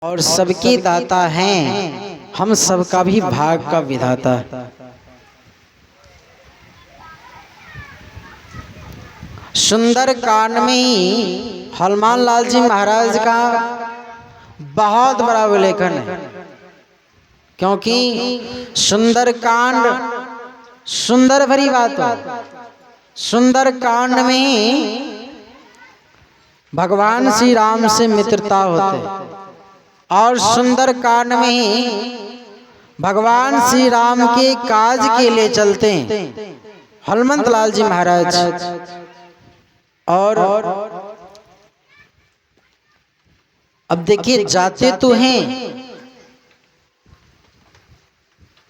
और सबके दाता हैं, हम सबका भी भाग का विधाता। सुंदर कांड में हनुमान लाल जी महाराज का बहुत बड़ा उल्लेखन है, क्योंकि सुंदर कांड सुंदर भरी बात हो। सुंदर कांड में भगवान श्री राम से मित्रता होते और सुंदर कांड में भगवान श्री राम के काज के लिए चलते हैं हनुमंत लाल जी महाराज। और अब देखिए, जाते तो हैं,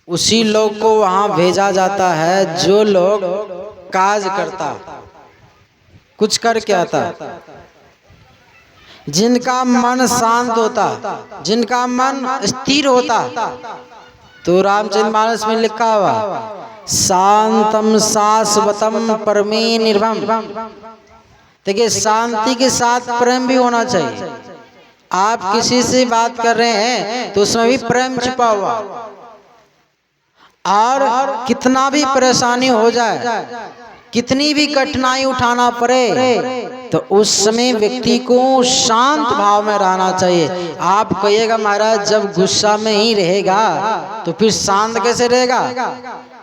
उसी लोग को वहां भेजा जाता है जो लोग काज करता, कुछ करके आता, जिनका मन शांत होता, जिनका मन स्थिर होता। तो रामचरितमानस में लिखा हुआ शांतम शाश्वतम परमे निर्भम। देखिए, शांति के साथ प्रेम भी होना चाहिए। आप किसी से बात कर रहे हैं तो उसमें भी प्रेम छिपा हुआ, और कितना भी परेशानी हो जाए, कितनी भी कठिनाई उठाना पड़े, तो उस समय व्यक्ति को शांत भाव में रहना चाहिए। आप कहिएगा महाराज जब गुस्सा में ही रहेगा तो फिर शांत कैसे रहेगा?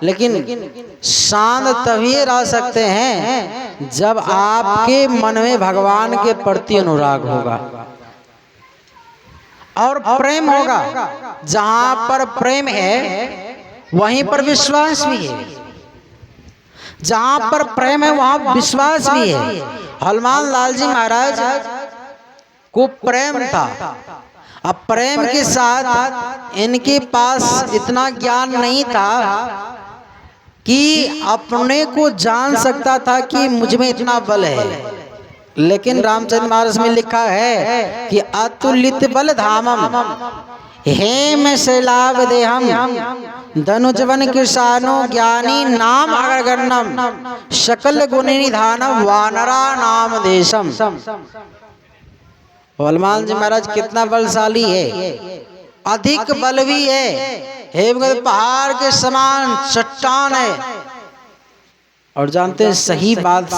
लेकिन शांत तभी रह सकते हैं जब आपके मन में भगवान के प्रति अनुराग होगा और प्रेम होगा। जहां पर प्रेम है वहीं पर विश्वास भी है, जहां पर प्रेम है वहां विश्वास भी है। हनुमान लाल जी महाराज को प्रेम था। अब प्रेम के साथ इनके पास इतना ज्ञान नहीं था कि अपने को जान सकता था कि मुझ में इतना बल है। लेकिन रामचरितमानस में लिखा है कि अतुलित बल धामम हेम शैलाभ देहम धनुजवन कृषाणु ज्ञानी नाम अग्रगण्यम सकल गुण निधानम वानरा नाम देशम। हनुमान जी महाराज कितना बलशाली है, अधिक बल भी है, हेमगढ़ पहाड़ के समान चट्टान है। और जानते हैं सही बात,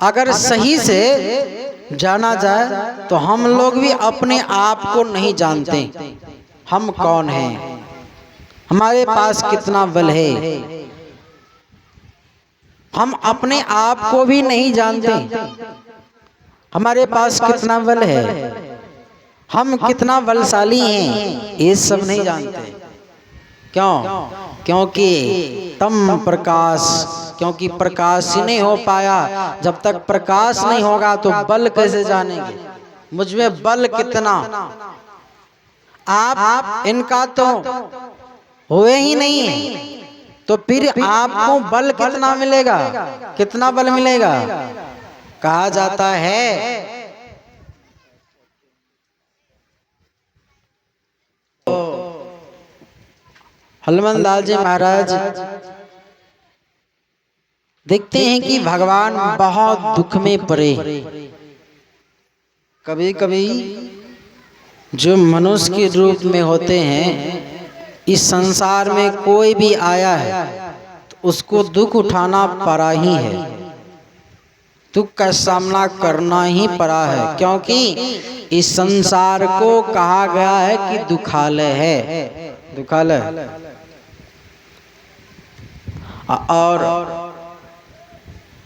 अगर सही से जाना जाए तो हम लोग भी अपने आप को नहीं जानते हम कौन हैं, हमारे पास कितना बल है। हम अपने आप को भी नहीं जानते हमारे पास कितना बल है, हम कितना बलशाली हैं, ये सब नहीं जानते। क्यों? क्योंकि तम प्रकाश, क्योंकि प्रकाश ही नहीं हो पाया। जब तक प्रकाश नहीं होगा तो बल कैसे जानेंगे मुझ में बल कितना? आप इनका तो हुए ही नहीं है, तो फिर आपको बल कितना मिलेगा? कितना बल मिलेगा? कहा जाता है हनुमान लाल जी महाराज देखते हैं कि भगवान बहुत दुख में पड़े। कभी कभी जो मनुष्य के रूप में होते हैं, इस संसार में कोई भी आया है तो उसको दुख उठाना पड़ा ही है, दुख का सामना करना ही पड़ा है। क्योंकि इस संसार को कहा गया है कि दुखालय है, दुखालय। और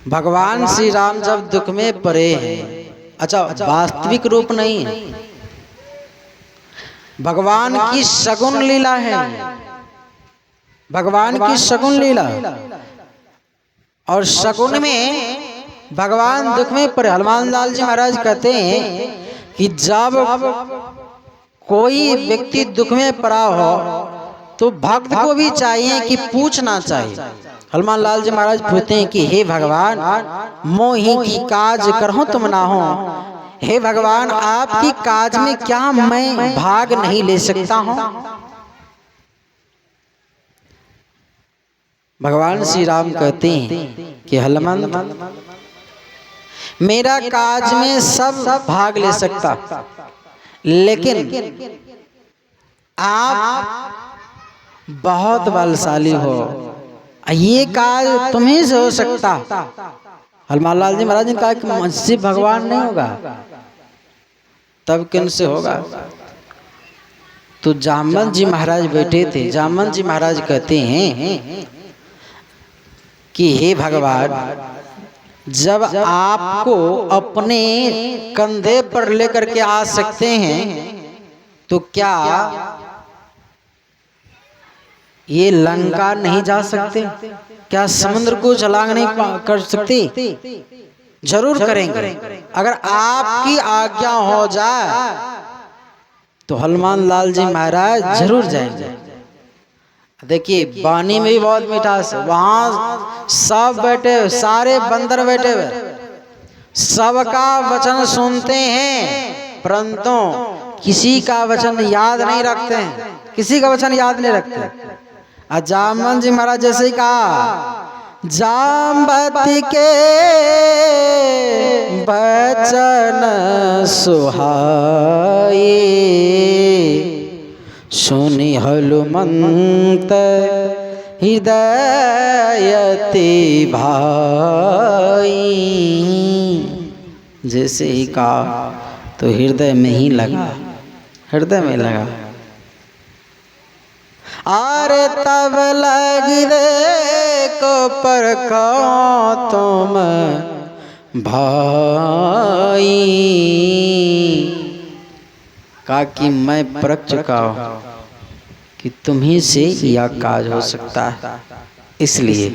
भगवान श्री राम जब दुख में पड़े हैं, अच्छा वास्तविक रूप नहीं है, भगवान की सगुन लीला है, भगवान की सगुन लीला। और सगुन में भगवान दुख में पड़े। हनुमान लाल जी महाराज कहते हैं कि जब कोई व्यक्ति दुख में पड़ा हो तो भक्त को भी चाहिए कि पूछना चाहिए। हनुमान लाल जी महाराज पूछते हैं कि हे भगवान मोहि की काज करहूं तुम ना हो, हे भगवान आपकी काज में क्या मैं भाग नहीं ले सकता हूं? भगवान श्री राम कहते हैं कि हनुमंत मेरा काज में सब भाग ले सकता, लेकिन आप बहुत बलशाली हो, ये काज तुम्हीं से हो सकता। हनुमान लाल जी महाराज ने कहा कि मुझसे भगवान नहीं होगा, तब किन से होगा? तो जामवंत जी महाराज बैठे थे। जामवंत जी महाराज कहते हैं कि हे भगवान, जब आपको अपने कंधे पर लेकर के आ सकते हैं, तो क्या ये लंका नहीं जा सकते? क्या समुद्र को छलांग नहीं कर सकते? जरूर करेंगे। अगर आपकी आज्ञा हो जाए तो हनुमान लाल जी महाराज जरूर जाएंगे। देखिए वाणी में भी बहुत मिठास है। वहां सब बैठे, सारे बंदर बैठे हुए, सबका वचन सुनते हैं, परंतु किसी का वचन याद नहीं रखते हैं, किसी का वचन याद नहीं रखते। जामवंत जी महाराज जैसे ही कहा, जाम्बती के वचन सुहाए, सुनि हनुमंत हृदयति भाई। जैसे ही कहा तो हृदय में ही लगा, हृदय में लगा। अरे तब लगी देखो पर को तुम भाई, कहा कि मैं परख चुका हूं कि तुम्ही से यह काज हो सकता है, इसलिए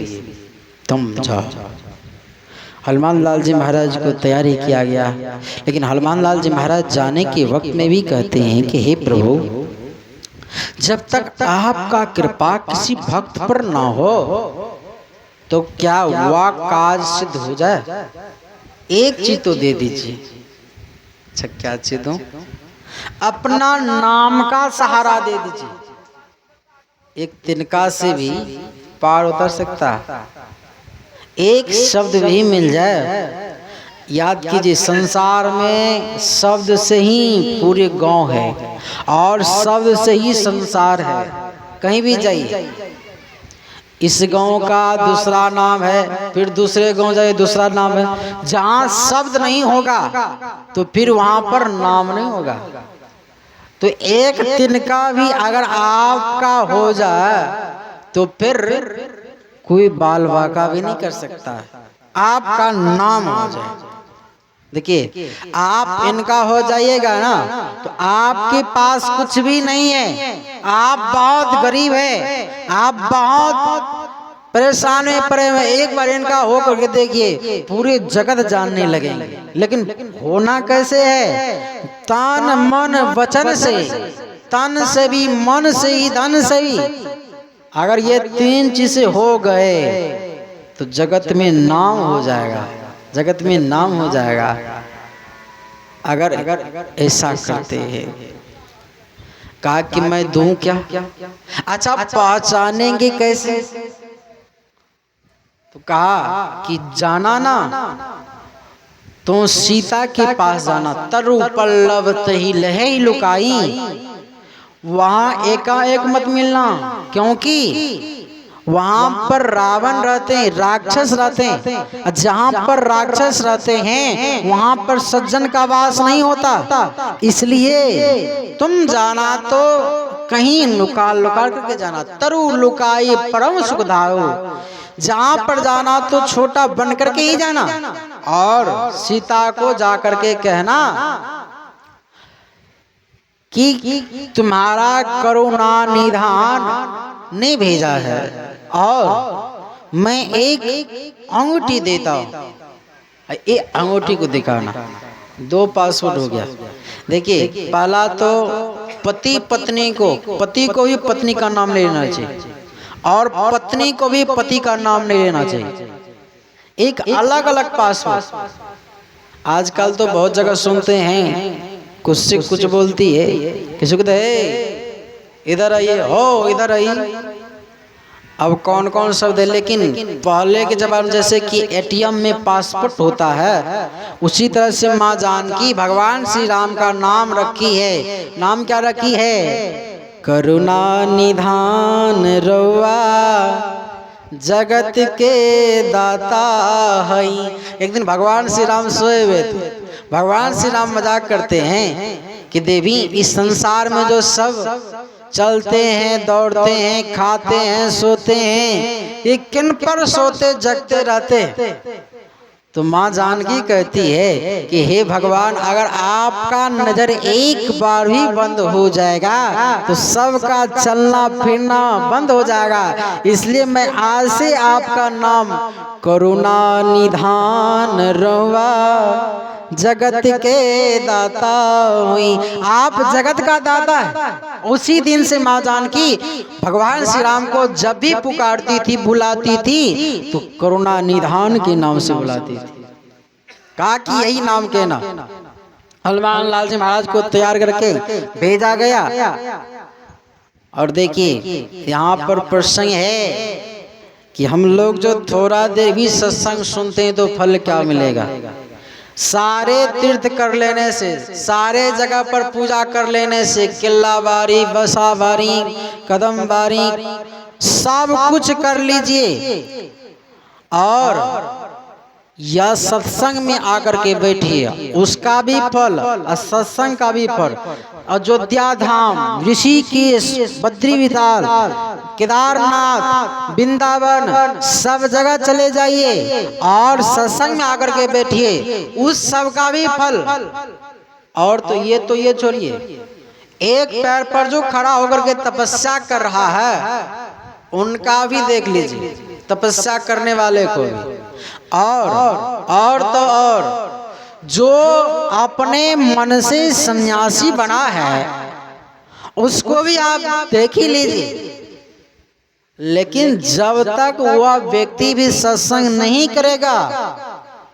तुम जाओ। हनुमान लाल जी महाराज को तैयारी किया गया, लेकिन हनुमान लाल जी महाराज जाने के वक्त में भी कहते हैं कि हे प्रभु, जब तक आपका कृपा किसी भक्त पर ना हो तो क्या वह काज सिद्ध हो जाए? एक चीज तो दे दीजिए। अच्छा क्या चीज दो? अपना नाम का सहारा दे दीजिए। एक तिनका से भी पार उतर सकता, एक शब्द भी मिल जाए। याद कीजिए, संसार में शब्द से ही पूरे गांव है और शब्द से ही संसार है। कहीं भी जाइए, इस गांव का दूसरा नाम है, फिर दूसरे गांव जाइए दूसरा नाम है। जहां शब्द नहीं होगा तो फिर वहां पर नाम नहीं होगा। तो एक तिनका भी अगर आपका हो जाए तो फिर कोई बाल बाका भी नहीं कर सकता, आपका नाम हो जाए। देखिए, आप इनका हो जाइएगा ना तो आपके पास कुछ भी नहीं है, आप बहुत गरीब है, आप बहुत परेशान में पड़े हुए। एक बार इनका हो करके देखिए, पूरे जगत जानने लगेंगे। लेकिन होना कैसे है? तन मन वचन से, तन से भी, मन से ही, धन से ही। अगर ये तीन चीजें हो गए तो जगत में नाम हो जाएगा, जगत में नाम हो जाएगा। अगर ऐसा करते हैं। कहा कि मैं दूं क्या? अच्छा पहचानेंगे कैसे? तो कहा कि जाना ना तो सीता के पास जाना, तरु पल्लव तही लहे लुकाई, वहां एकाएक मत मिलना, क्योंकि वहां पर रावण रहते हैं, राक्षस रहते हैं। जहां पर राक्षस रहते हैं वहां पर सज्जन का वास नहीं होता। इसलिए तुम जाना तो कहीं लुका लुका करके जाना। तरु लुकाई परम सुखदायु, जहां पर जाना तो छोटा बन करके ही जाना। और सीता को जाकर के कहना कि तुम्हारा करुणा निधान ने भेजा है और मैं एक अंगूठी देता हूं। ये अंगूठी को दिखाना, 2 पासपोर्ट हो गया। देखिए, पहला तो पति पत्नी को, पति को भी पत्नी का नाम नहीं लेना चाहिए और पत्नी को भी पति का नाम नहीं लेना चाहिए। एक अलग अलग पासपोर्ट। आजकल तो बहुत जगह सुनते हैं, कुछ से कुछ बोलती है, किसी को इधर आइए, हो इधर आइए, अब कौन कौन शब्द है, लेकिन पहले के जमाने जैसे कि एटीएम में पासपोर्ट होता है, उसी तरह से माँ जानकी भगवान श्री राम का नाम रखी है। नाम क्या रखी है? करुणा निधान रउआ जगत के दाता हई। एक दिन भगवान श्री राम सोए हुए थे। भगवान श्री राम मजाक करते हैं कि देवी, इस संसार में जो सब चलते हैं, दौड़ते हैं, खाते हैं, सोते हैं, ये किन पर सोते जगते रहते? तो माँ जानकी कहती है कि हे भगवान, अगर आपका नजर एक बार भी बंद हो जाएगा तो सबका चलना फिरना बंद हो जाएगा। इसलिए मैं आज से आपका नाम करुणा निधान रउआ जगत के दाता हुई। आप जगत का दाता है। उसी दिन से माँ जानकी भगवान श्री राम को जब भी पुकारती थी, बुलाती थी, तो करुणा निधान के नाम से बुलाती थी। कहा कि यही नाम कहना। हनुमान लाल जी महाराज को तैयार करके भेजा गया। और देखिए यहाँ पर प्रसंग है कि हम लोग जो थोड़ा देर भी सत्संग सुनते हैं तो फल क्या मिलेगा? सारे तीर्थ कर लेने से, सारे जगह पर पूजा कर लेने से, किला बारी, बसा बारी, कदम बारी, सब कुछ कर लीजिए और या सत्संग में आकर के बैठिए, उसका भी फल और सत्संग का भी फल। अयोध्या धाम, ऋषिकेश, बद्री विशाल, केदारनाथ, वृंदावन, सब जगह चले जाइए और सत्संग में आकर के बैठिए, उस सब का भी फल। और तो ये छोड़िए, एक पैर पर जो खड़ा होकर के तपस्या कर रहा है उनका भी देख लीजिए, तपस्या करने वाले को भी। और तो और जो अपने मन से सन्यासी बना है उसको भी आप देख ही लीजिए। लेकिन जब तक वह व्यक्ति भी सत्संग नहीं करेगा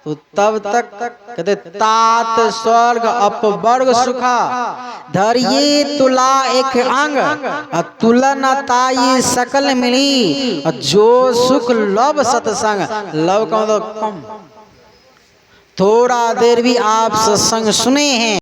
तो तब तक कहते तात स्वर्ग अपवर्ग सुखा धरिये तुला एक अंग तुलन ताई सकल मिली। जो सुख लव सत्संग, लव का मतलब कम। थोड़ा देर भी आप सत्संग सुने हैं